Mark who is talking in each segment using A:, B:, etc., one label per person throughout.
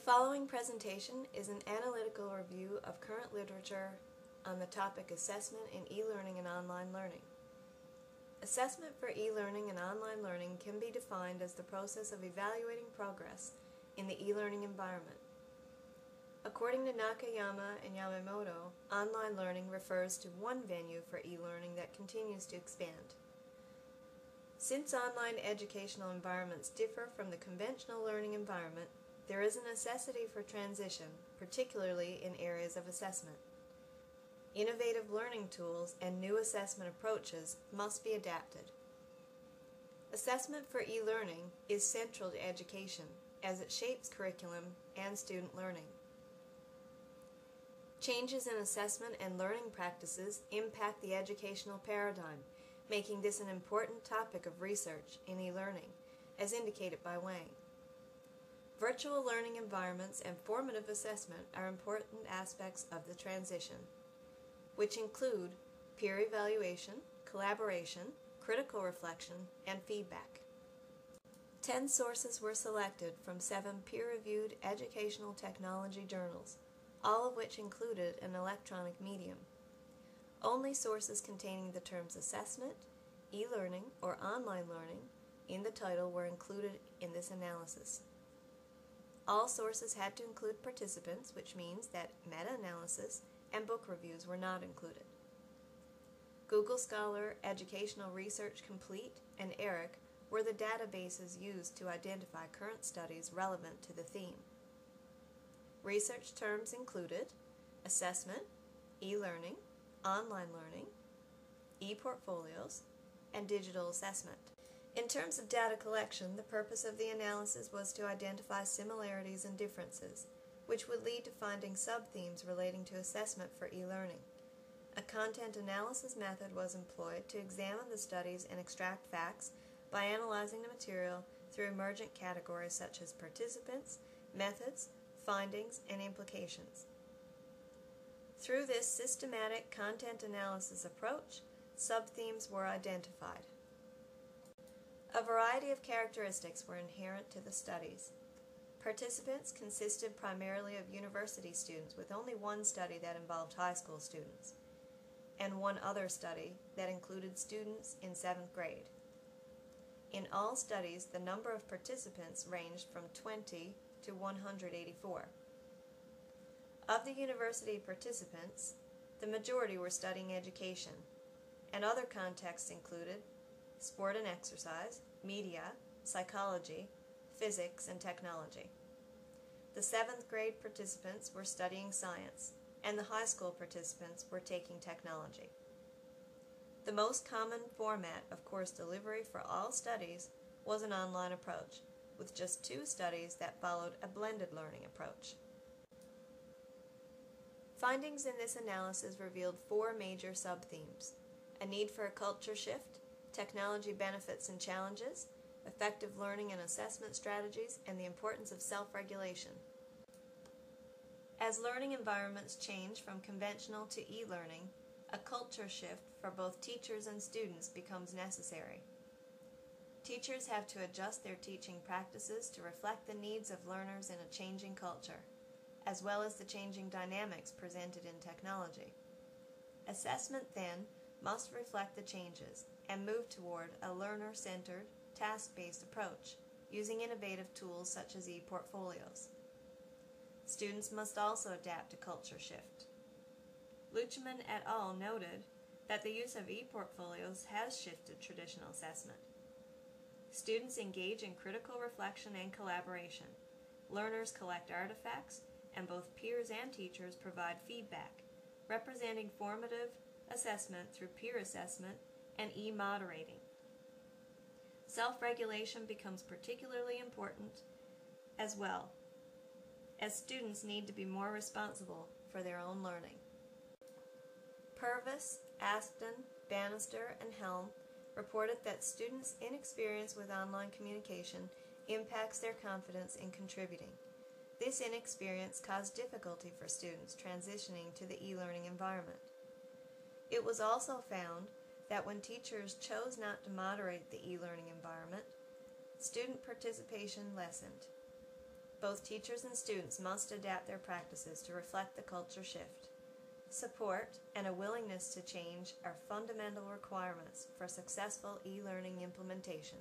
A: following presentation is an analytical review of current literature on the topic Assessment in E-Learning and Online Learning. Assessment for e-learning and online learning can be defined as the process of evaluating progress in the e-learning environment. According to Nakayama and Yamamoto, online learning refers to one venue for e-learning that continues to expand. Since online educational environments differ from the conventional learning environment, there is a necessity for transition, particularly in areas of assessment. Innovative learning tools and new assessment approaches must be adapted. Assessment for e-learning is central to education as it shapes curriculum and student learning. Changes in assessment and learning practices impact the educational paradigm, making this an important topic of research in e-learning, as indicated by Wang. Virtual learning environments and formative assessment are important aspects of the transition, which include peer evaluation, collaboration, critical reflection, and feedback. 10 sources were selected from 7 peer-reviewed educational technology journals, all of which included an electronic medium. Only sources containing the terms assessment, e-learning, or online learning in the title were included in this analysis. All sources had to include participants, which means that meta-analysis and book reviews were not included. Google Scholar, Educational Research Complete, and ERIC were the databases used to identify current studies relevant to the theme. Research terms included assessment, e-learning, online learning, e-portfolios, and digital assessment. In terms of data collection, the purpose of the analysis was to identify similarities and differences, which would lead to finding sub-themes relating to assessment for e-learning. A content analysis method was employed to examine the studies and extract facts by analyzing the material through emergent categories such as participants, methods, findings, and implications. Through this systematic content analysis approach, sub-themes were identified. A variety of characteristics were inherent to the studies. Participants consisted primarily of university students, with only one study that involved high school students, and one other study that included students in 7th grade. In all studies, the number of participants ranged from 20 to 184. Of the university participants, the majority were studying education, and other contexts included sport and exercise, media, psychology, physics, and technology. The 7th grade participants were studying science, and the high school participants were taking technology. The most common format of course delivery for all studies was an online approach, with just 2 studies that followed a blended learning approach. Findings in this analysis revealed 4 major sub-themes: a need for a culture shift, technology benefits and challenges, effective learning and assessment strategies, and the importance of self-regulation. As learning environments change from conventional to e-learning, a culture shift for both teachers and students becomes necessary. Teachers have to adjust their teaching practices to reflect the needs of learners in a changing culture, as well as the changing dynamics presented in technology. Assessment, then, must reflect the changes and move toward a learner-centered, task-based approach, using innovative tools such as e-portfolios. Students must also adapt to culture shift. Luchman et al. Noted that the use of e-portfolios has shifted traditional assessment. Students engage in critical reflection and collaboration. Learners collect artifacts, and both peers and teachers provide feedback, representing formative assessment through peer assessment and e-moderating. Self-regulation becomes particularly important as well, as students need to be more responsible for their own learning. Purvis, Aston, Bannister, and Helm reported that students' inexperience with online communication impacts their confidence in contributing. This inexperience caused difficulty for students transitioning to the e-learning environment. It was also found that when teachers chose not to moderate the e-learning environment, student participation lessened. both teachers and students must adapt their practices to reflect the culture shift. Support and a willingness to change are fundamental requirements for successful e-learning implementation.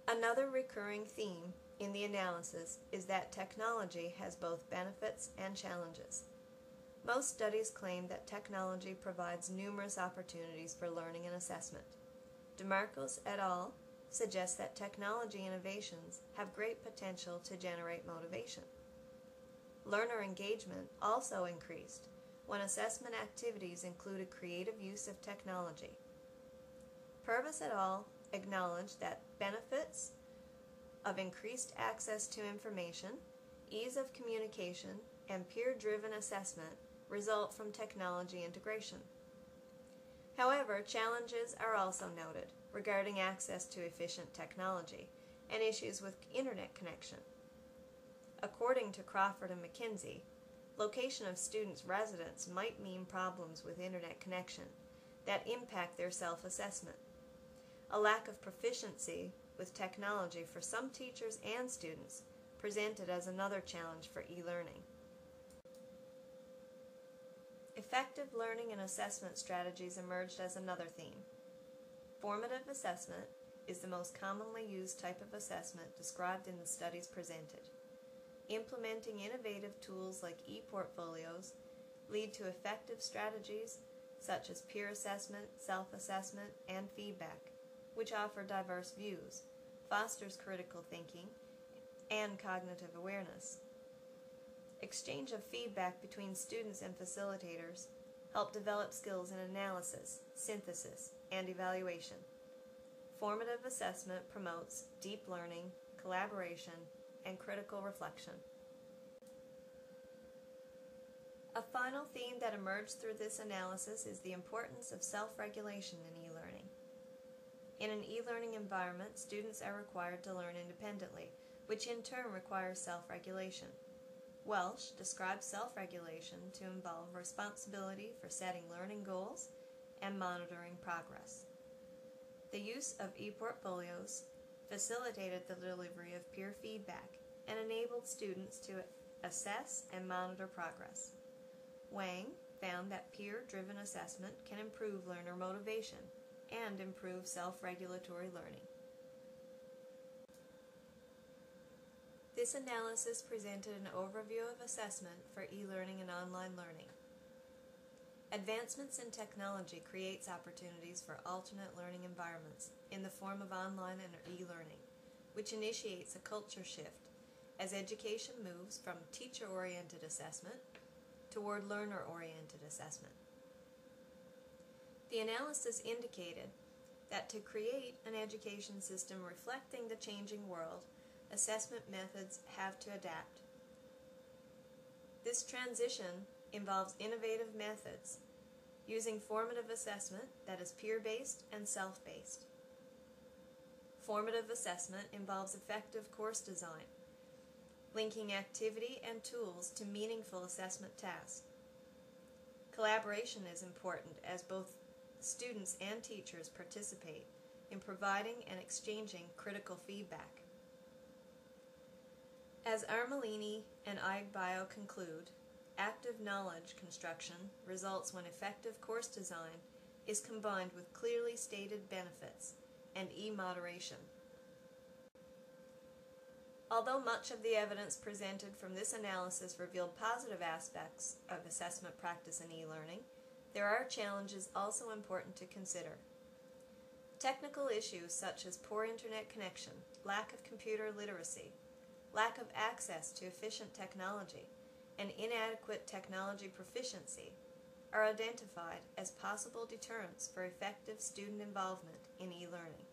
A: Another recurring theme in the analysis is that technology has both benefits and challenges. Most studies claim that technology provides numerous opportunities for learning and assessment. DeMarcos et al. Suggest that technology innovations have great potential to generate motivation. Learner engagement also increased when assessment activities included creative use of technology. Purvis et al. Acknowledged that benefits of increased access to information, ease of communication, and peer-driven assessment result from technology integration. However, challenges are also noted regarding access to efficient technology and issues with internet connection. According to Crawford and McKinsey, location of students' residence might mean problems with internet connection that impact their self-assessment. A lack of proficiency with technology for some teachers and students presented as another challenge for e-learning. Effective learning and assessment strategies emerged as another theme. Formative assessment is the most commonly used type of assessment described in the studies presented. Implementing innovative tools like e-portfolios lead to effective strategies such as peer assessment, self-assessment, and feedback, which offer diverse views, fosters critical thinking, and cognitive awareness. Exchange of feedback between students and facilitators help develop skills in analysis, synthesis, and evaluation. Formative assessment promotes deep learning, collaboration, and critical reflection. A final theme that emerged through this analysis is the importance of self-regulation in e-learning. In an e-learning environment, students are required to learn independently, which in turn requires self-regulation. Welsh describes self-regulation to involve responsibility for setting learning goals and monitoring progress. The use of e-portfolios facilitated the delivery of peer feedback and enabled students to assess and monitor progress. Wang found that peer-driven assessment can improve learner motivation and improve self-regulatory learning. This analysis presented an overview of assessment for e-learning and online learning. Advancements in technology creates opportunities for alternate learning environments in the form of online and e-learning, which initiates a culture shift as education moves from teacher-oriented assessment toward learner-oriented assessment. The analysis indicated that to create an education system reflecting the changing world, assessment methods have to adapt. This transition involves innovative methods using formative assessment that is peer-based and self-based. Formative assessment involves effective course design, linking activity and tools to meaningful assessment tasks. Collaboration is important as both students and teachers participate in providing and exchanging critical feedback. As Armelini and Agbio conclude, active knowledge construction results when effective course design is combined with clearly stated benefits and e-moderation. Although much of the evidence presented from this analysis revealed positive aspects of assessment practice in e-learning, there are challenges also important to consider. Technical issues such as poor internet connection, lack of computer literacy, lack of access to efficient technology, and inadequate technology proficiency are identified as possible deterrents for effective student involvement in e-learning.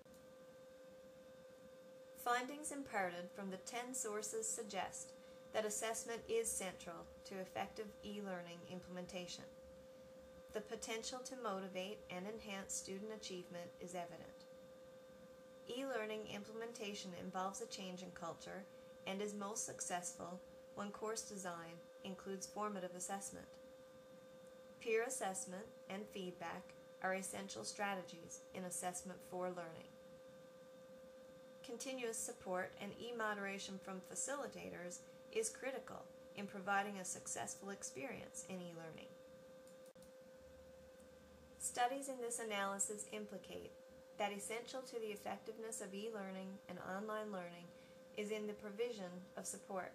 A: Findings imparted from the 10 sources suggest that assessment is central to effective e-learning implementation. The potential to motivate and enhance student achievement is evident. E-learning implementation involves a change in culture and is most successful when course design includes formative assessment. Peer assessment and feedback are essential strategies in assessment for learning. continuous support and e-moderation from facilitators is critical in providing a successful experience in e-learning. Studies in this analysis implicate that essential to the effectiveness of e-learning and online learning is in the provision of support.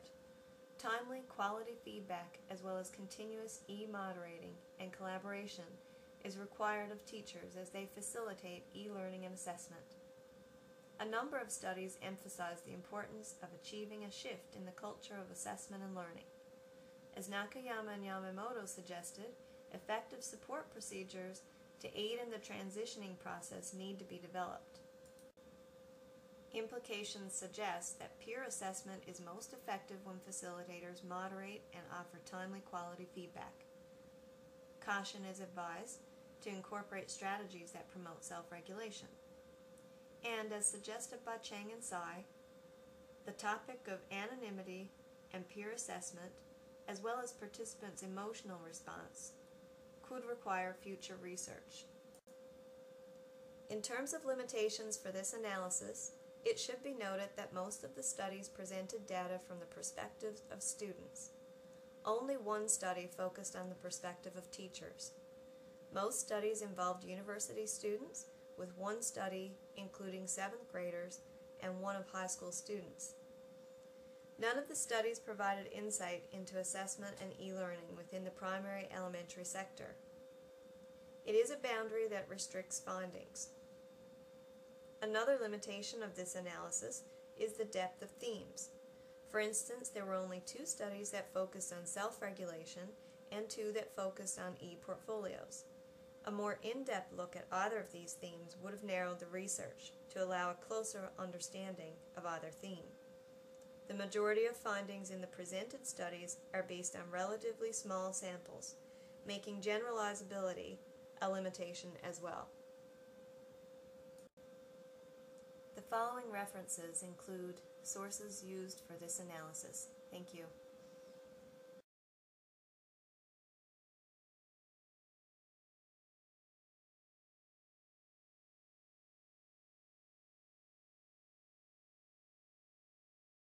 A: Timely, quality feedback as well as continuous e-moderating and collaboration is required of teachers as they facilitate e-learning and assessment. A number of studies emphasize the importance of achieving a shift in the culture of assessment and learning. As Nakayama and Yamamoto suggested, effective support procedures to aid in the transitioning process need to be developed. Implications suggest that peer assessment is most effective when facilitators moderate and offer timely quality feedback. Caution is advised to incorporate strategies that promote self-regulation. And as suggested by Chang and Tsai, the topic of anonymity and peer assessment, as well as participants' emotional response, could require future research. In terms of limitations for this analysis, it should be noted that most of the studies presented data from the perspective of students. Only one study focused on the perspective of teachers. Most studies involved university students, with one study including 7th graders and one of high school students. None of the studies provided insight into assessment and e-learning within the primary elementary sector. It is a boundary that restricts findings. Another limitation of this analysis is the depth of themes. For instance, there were only 2 studies that focused on self-regulation and 2 that focused on e-portfolios. A more in-depth look at either of these themes would have narrowed the research to allow a closer understanding of either theme. The majority of findings in the presented studies are based on relatively small samples, making generalizability a limitation as well. The following references include sources used for this analysis. Thank you.